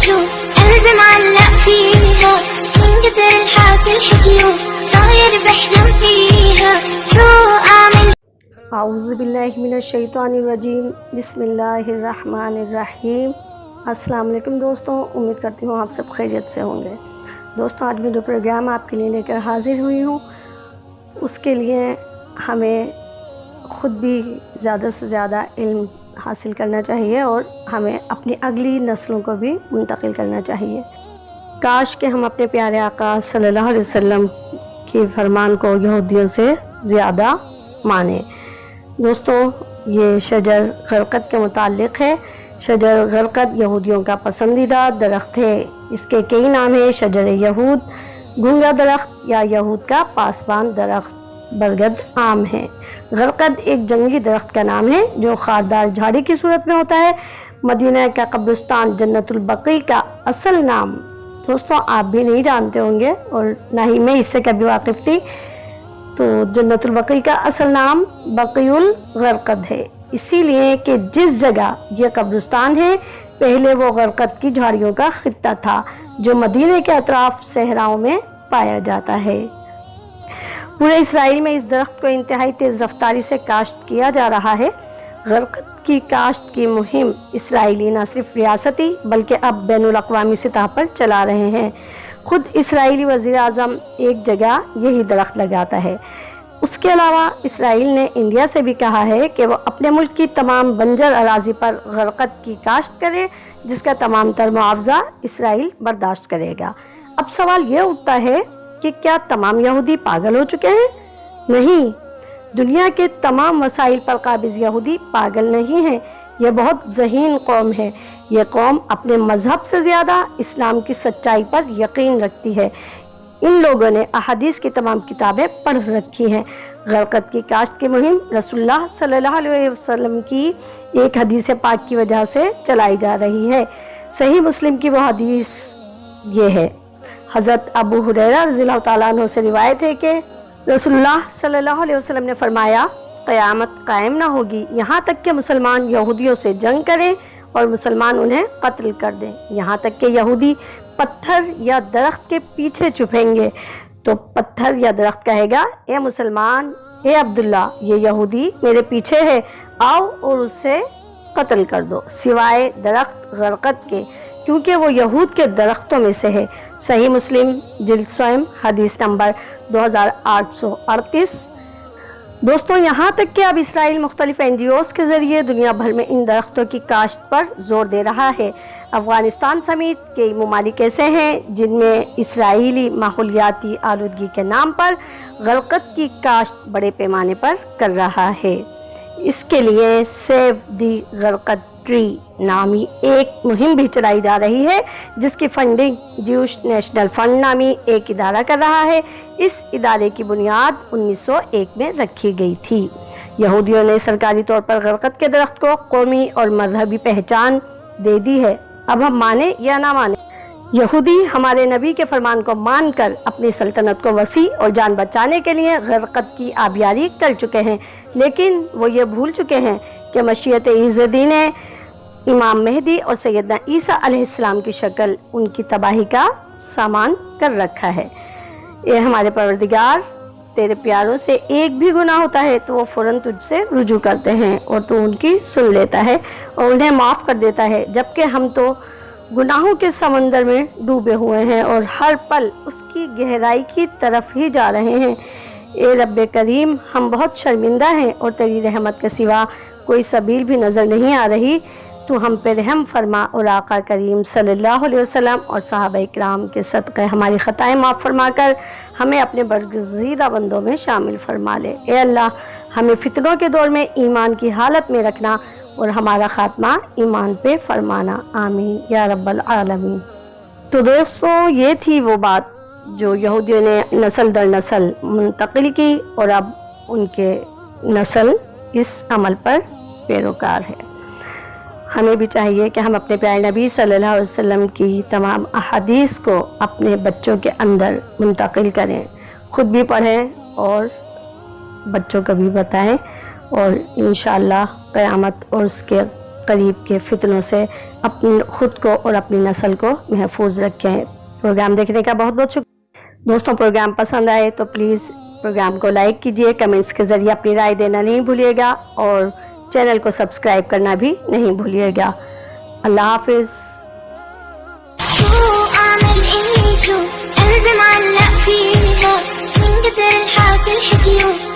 شو قلبي معلق فيها من كتر الحاصل حكيو صاير بحلم فيها شو أعمل. اعوذ باللہ من الشیطان الرجیم، بسم اللہ الرحمن الرحیم۔ السلام علیکم دوستوں، امید کرتی ہوں آپ سب خیریت سے ہوں گے۔ دوستوں، آج میں جو پروگرام آپ کے لیے لے کر حاضر ہوئی ہوں، اس کے لیے ہمیں خود بھی زیادہ سے زیادہ علم حاصل کرنا چاہیے اور ہمیں اپنی اگلی نسلوں کو بھی منتقل کرنا چاہیے۔ کاش کہ ہم اپنے پیارے آقا صلی اللہ علیہ وسلم کے فرمان کو یہودیوں سے زیادہ مانیں۔ دوستوں، یہ شجر غرقد کے متعلق ہے۔ شجر غرقد یہودیوں کا پسندیدہ درخت ہے۔ اس کے کئی نام ہیں: شجر یہود، گنگا درخت یا یہود کا پاسبان درخت، برگد عام ہے۔ غرقد ایک جنگلی درخت کا نام ہے جو خاردار جھاڑی کی صورت میں ہوتا ہے۔ مدینہ کا قبرستان جنت البقیع کا اصل نام، دوستوں آپ بھی نہیں جانتے ہوں گے اور نہ ہی میں اس سے کبھی واقف تھی، تو جنت البقیع کا اصل نام بقیع الغرقد ہے، اسی لیے کہ جس جگہ یہ قبرستان ہے پہلے وہ غرقد کی جھاڑیوں کا خطہ تھا جو مدینے کے اطراف صحراؤں میں پایا جاتا ہے۔ پورے اسرائیل میں اس درخت کو انتہائی تیز رفتاری سے کاشت کیا جا رہا ہے۔ غرقد کی کاشت کی مہم اسرائیلی نہ صرف ریاستی بلکہ اب بین الاقوامی سطح پر چلا رہے ہیں۔ خود اسرائیلی وزیر اعظم ایک جگہ یہی درخت لگاتا ہے۔ اس کے علاوہ اسرائیل نے انڈیا سے بھی کہا ہے کہ وہ اپنے ملک کی تمام بنجر اراضی پر غرقد کی کاشت کرے، جس کا تمام تر معاوضہ اسرائیل برداشت کرے گا۔ اب سوال یہ اٹھتا ہے کہ کیا تمام یہودی پاگل ہو چکے ہیں؟ نہیں، دنیا کے تمام وسائل پر قابض یہودی پاگل نہیں ہیں۔ یہ بہت ذہین قوم ہے۔ یہ قوم اپنے مذہب سے زیادہ اسلام کی سچائی پر یقین رکھتی ہے۔ ان لوگوں نے احادیث کی تمام کتابیں پڑھ رکھی ہیں۔ غرقد کی کاشت کی مہم رسول اللہ صلی اللہ علیہ وسلم کی ایک حدیث پاک کی وجہ سے چلائی جا رہی ہے۔ صحیح مسلم کی وہ حدیث یہ ہے، حضرت ابو ہریرہ رضی اللہ تعالیٰ عنہ سے روایت ہے کہ رسول اللہ صلی اللہ علیہ وسلم نے فرمایا، قیامت قائم نہ ہوگی یہاں تک کہ مسلمان یہودیوں سے جنگ کریں اور مسلمان انہیں قتل کر دیں، یہاں تک کہ یہودی پتھر یا درخت کے پیچھے چھپیں گے تو پتھر یا درخت کہے گا، اے مسلمان، اے عبداللہ، یہ یہودی میرے پیچھے ہے، آؤ اور اسے قتل کر دو، سوائے درخت غرقد کے، کیونکہ وہ یہود کے درختوں میں سے ہے۔ صحیح مسلم جلد سوم حدیث نمبر 2838۔ دوستوں، یہاں تک کہ اب اسرائیل مختلف NGOs کے ذریعے دنیا بھر میں ان درختوں کی کاشت پر زور دے رہا ہے۔ افغانستان سمیت کئی ممالک ایسے ہیں جن میں اسرائیلی ماحولیاتی آلودگی کے نام پر غرقد کی کاشت بڑے پیمانے پر کر رہا ہے۔ اس کے لیے سیو دی غرقد ٹری نامی ایک مہم بھی چلائی جا رہی ہے، جس کی فنڈنگ جیوش نیشنل فنڈ نامی ایک ادارہ کر رہا ہے۔ اس ادارے کی بنیاد 1901 میں رکھی گئی تھی۔ یہودیوں نے سرکاری طور پر غرقد کے درخت کو قومی اور مذہبی پہچان دے دی ہے۔ اب ہم مانیں یا نہ مانیں، یہودی ہمارے نبی کے فرمان کو مان کر اپنی سلطنت کو وسیع اور جان بچانے کے لیے غرقد کی آبیاری کر چکے ہیں، لیکن وہ یہ بھول چکے ہیں کہ مشیت ایزدی نے امام مہدی اور سیدنا عیسیٰ علیہ السلام کی شکل ان کی تباہی کا سامان کر رکھا ہے۔ اے ہمارے پروردگار، تیرے پیاروں سے ایک بھی گناہ ہوتا ہے تو وہ فوراً تجھ سے رجوع کرتے ہیں اور تو ان کی سن لیتا ہے اور انہیں معاف کر دیتا ہے، جبکہ ہم تو گناہوں کے سمندر میں ڈوبے ہوئے ہیں اور ہر پل اس کی گہرائی کی طرف ہی جا رہے ہیں۔ اے رب کریم، ہم بہت شرمندہ ہیں اور تیری رحمت کے سوا کوئی سبیل بھی نظر نہیں آ رہی۔ تو ہم پہ رحم فرما اور آقا کریم صلی اللہ علیہ وسلم اور صحابہ کرام کے صدقے ہماری خطائیں معاف فرما کر ہمیں اپنے برگزیدہ بندوں میں شامل فرما لے۔ اے اللہ، ہمیں فتنوں کے دور میں ایمان کی حالت میں رکھنا اور ہمارا خاتمہ ایمان پہ فرمانا، آمین یا رب العالمین۔ تو دوستوں، یہ تھی وہ بات جو یہودیوں نے نسل در نسل منتقل کی اور اب ان کے نسل اس عمل پر پیروکار ہے۔ ہمیں بھی چاہیے کہ ہم اپنے پیارے نبی صلی اللہ علیہ وسلم کی تمام احادیث کو اپنے بچوں کے اندر منتقل کریں، خود بھی پڑھیں اور بچوں کو بھی بتائیں، اور انشاءاللہ قیامت اور اس کے قریب کے فتنوں سے اپنے خود کو اور اپنی نسل کو محفوظ رکھیں۔ پروگرام دیکھنے کا بہت بہت شکریہ دوستوں۔ پروگرام پسند آئے تو پلیز پروگرام کو لائک کیجئے، کمنٹس کے ذریعے اپنی رائے دینا نہیں بھولیے گا اور چینل کو سبسکرائب کرنا بھی نہیں بھولیے گا۔ اللہ حافظ۔ شو أعمل إني شو قلبي معلق فيها من كتر الحاكي الحكيو